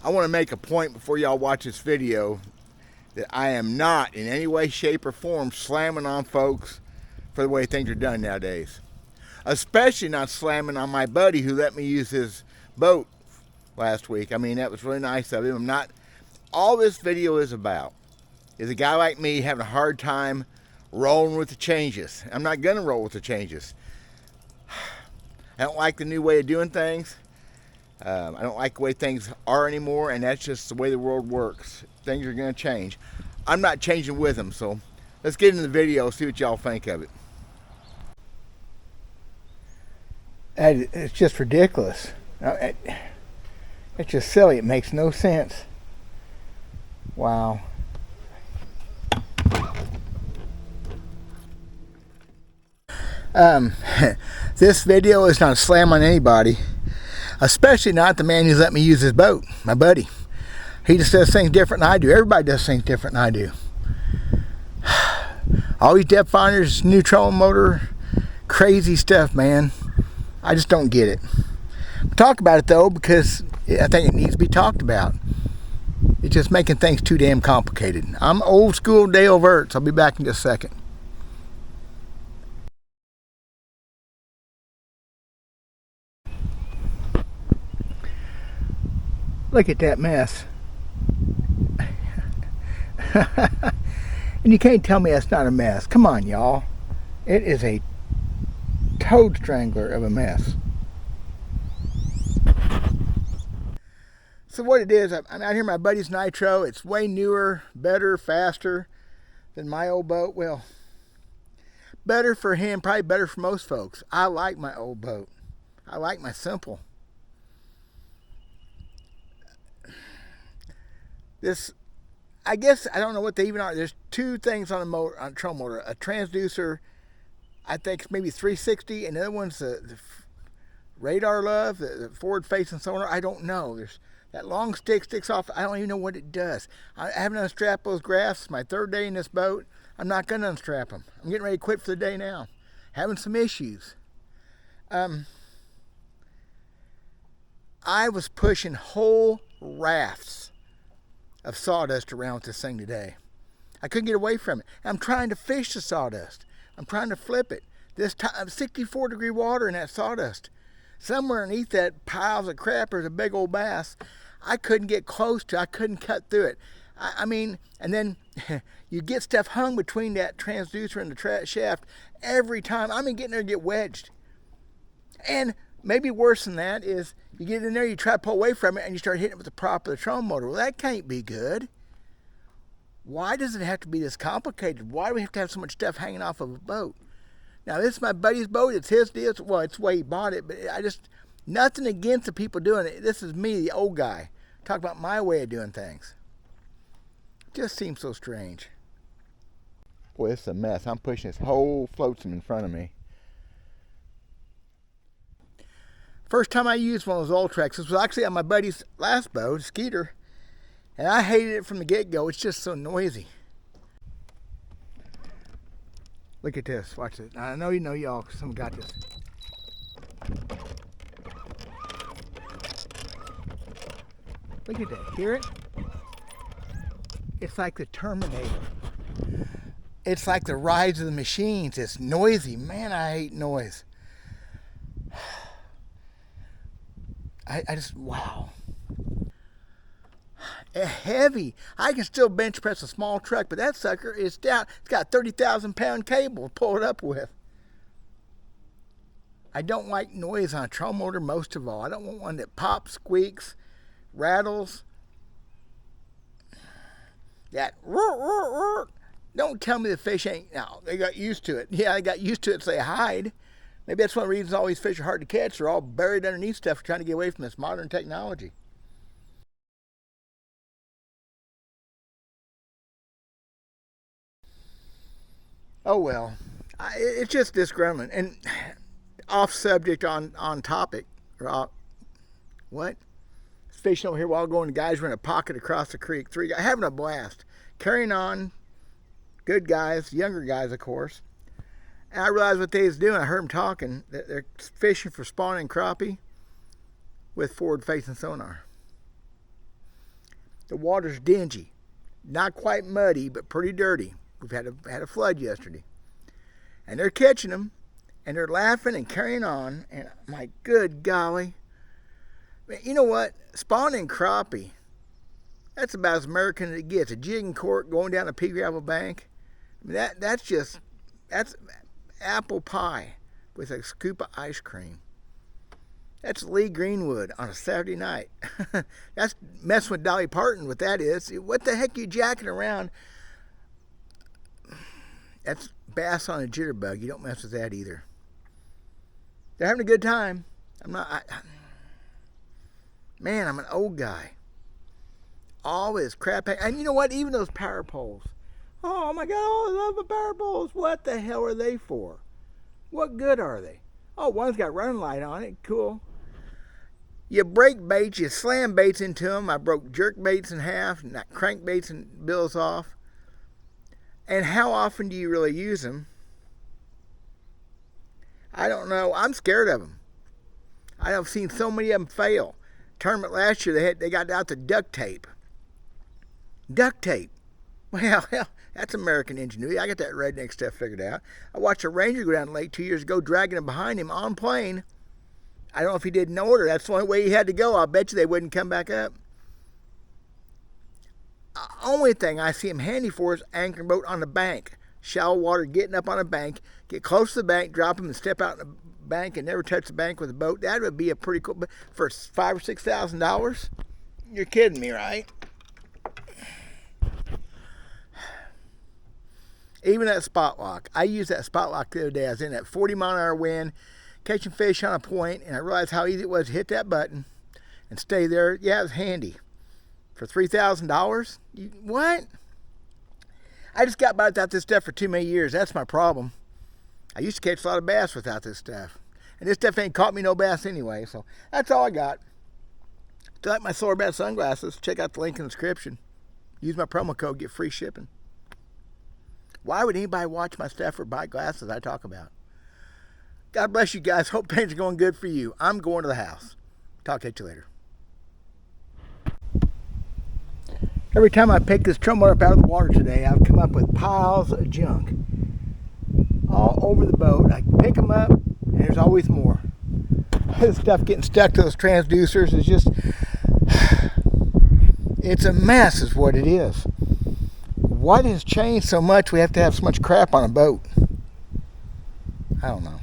I want to make a point before y'all watch this video that I am not in any way, shape, or form slamming on folks for the way things are done nowadays. Especially not slamming on my buddy who let me use his boat last week. I mean, that was really nice of him. I'm not, all this video is about is a guy like me having a hard time rolling with the changes. I'm not gonna roll with the changes. I don't like the new way of doing things. I don't like the way things are anymore, and that's just the way the world works. Things are gonna change. I'm not changing with them, so let's get into the video, see what y'all think of it. It's just ridiculous. It's just silly. It makes no sense. Wow. This video is not a slam on anybody, especially not the man who's let me use his boat, my buddy. He just does things different than I do. Everybody does things different than I do. All these depth finders, new trolling motor, crazy stuff, man. I just don't get it. Talk about it though, because I think it needs to be talked about. It's just making things too damn complicated. I'm old school Dale Verts. I'll be back in just a second. Look at that mess. And you can't tell me that's not a mess. Come on, y'all. It is a toad strangler of a mess. So what it is, I'm out here in my buddy's Nitro. It's way newer, better, faster than my old boat. Well, better for him, probably better for most folks. I like my old boat. I like my simple. This, I guess, I don't know what they even are. There's two things on a motor, on a trolling motor. A transducer, I think it's maybe 360, and the other one's the radar love, the forward facing sonar. I don't know. There's that long stick sticks off. I don't even know what it does. I haven't unstrapped those graphs. It's my third day in this boat. I'm not going to unstrap them. I'm getting ready to quit for the day now. Having some issues. I was pushing whole rafts of sawdust around with this thing today. I couldn't get away from it. I'm trying to fish the sawdust. I'm trying to flip it. This time, 64-degree water in that sawdust. Somewhere underneath that piles of crap, there's a big old bass. I couldn't get close to it. I couldn't cut through it. I mean, and then you get stuff hung between that transducer and the shaft every time. I mean, getting there to get wedged. And maybe worse than that is you get in there, you try to pull away from it, and you start hitting it with the prop of the trolling motor. Well, that can't be good. Why does it have to be this complicated? Why do we have to have so much stuff hanging off of a boat? Now, this is my buddy's boat. It's his deal. Well, it's the way he bought it, but I just, nothing against the people doing it. This is me, the old guy. Talk about my way of doing things. Just seems so strange. Boy, this is a mess. I'm pushing this whole flotsam in front of me. First time I used one of those Ultrex, this was actually on my buddy's last boat, Skeeter, and I hated it from the get-go. It's just so noisy. Look at this. Watch it. I know you know y'all. Someone got this. Look at that. Hear it? It's like the Terminator. It's like the Rise of the Machines. It's noisy. Man, I hate noise. I just, wow. Heavy. I can still bench press a small truck, but that sucker is down. It's got a 30,000-pound cable to pull it up with. I don't like noise on a trolling motor most of all. I don't want one that pops, squeaks, rattles. That don't tell me the fish ain't, no, they got used to it. Yeah, they got used to it, so they hide. Maybe that's one of the reasons all these fish are hard to catch. They're all buried underneath stuff trying to get away from this modern technology. Oh well, it's just disgruntling. And off subject on topic, or off, what? Fishing over here while going, the guys were in a pocket across the creek. Three guys having a blast, carrying on. Good guys, younger guys, of course. And I realized what they was doing. I heard them talking. They're fishing for spawning crappie with forward-facing sonar. The water's dingy. Not quite muddy, but pretty dirty. We've had a flood yesterday. And they're catching them, and they're laughing and carrying on. And my good golly. You know what? Spawning crappie, that's about as American as it gets. A jig and cork going down a pea gravel bank. I mean, that's apple pie with a scoop of ice cream. That's Lee Greenwood on a Saturday night. That's messing with Dolly Parton, what that is. What the heck are you jacking around? That's bass on a jitterbug. You don't mess with that either. They're having a good time. Man, I'm an old guy. All this crap. And you know what? Even those power poles. Oh my God, I love the power poles. What the hell are they for? What good are they? Oh, one's got running light on it. Cool. You break baits, you slam baits into them. I broke jerk baits in half, and crank baits and bills off. And how often do you really use them? I don't know. I'm scared of them. I've seen so many of them fail. Tournament last year, they got out the duct tape. Duct tape. Well, that's American ingenuity. I got that redneck stuff figured out. I watched a ranger go down the lake 2 years ago, dragging him behind him on plane. I don't know if he did in order. That's the only way he had to go. I'll bet you they wouldn't come back up. Only thing I see him handy for is anchoring boat on the bank. Shallow water, getting up on a bank, get close to the bank, drop him and step out in the bank and never touch the bank with a boat. That would be a pretty cool, for $5,000 or $6,000. You're kidding me, right? Even that spot lock. I used that spot lock the other day. I was in that 40-mile-an-hour wind, catching fish on a point, and I realized how easy it was to hit that button and stay there. Yeah, it was handy. For $3,000? What? I just got by without this stuff for too many years. That's my problem. I used to catch a lot of bass without this stuff. And this stuff ain't caught me no bass anyway, so that's all I got. If you like my solar bass sunglasses, check out the link in the description. Use my promo code, get free shipping. Why would anybody watch my stuff or buy glasses I talk about? God bless you guys. Hope things are going good for you. I'm going to the house. Talk to you later. Every time I pick this trout up out of the water today, I've come up with piles of junk all over the boat. I pick them up, and there's always more. This stuff getting stuck to those transducers is just, it's a mess is what it is. What has changed so much we have to have so much crap on a boat? I don't know.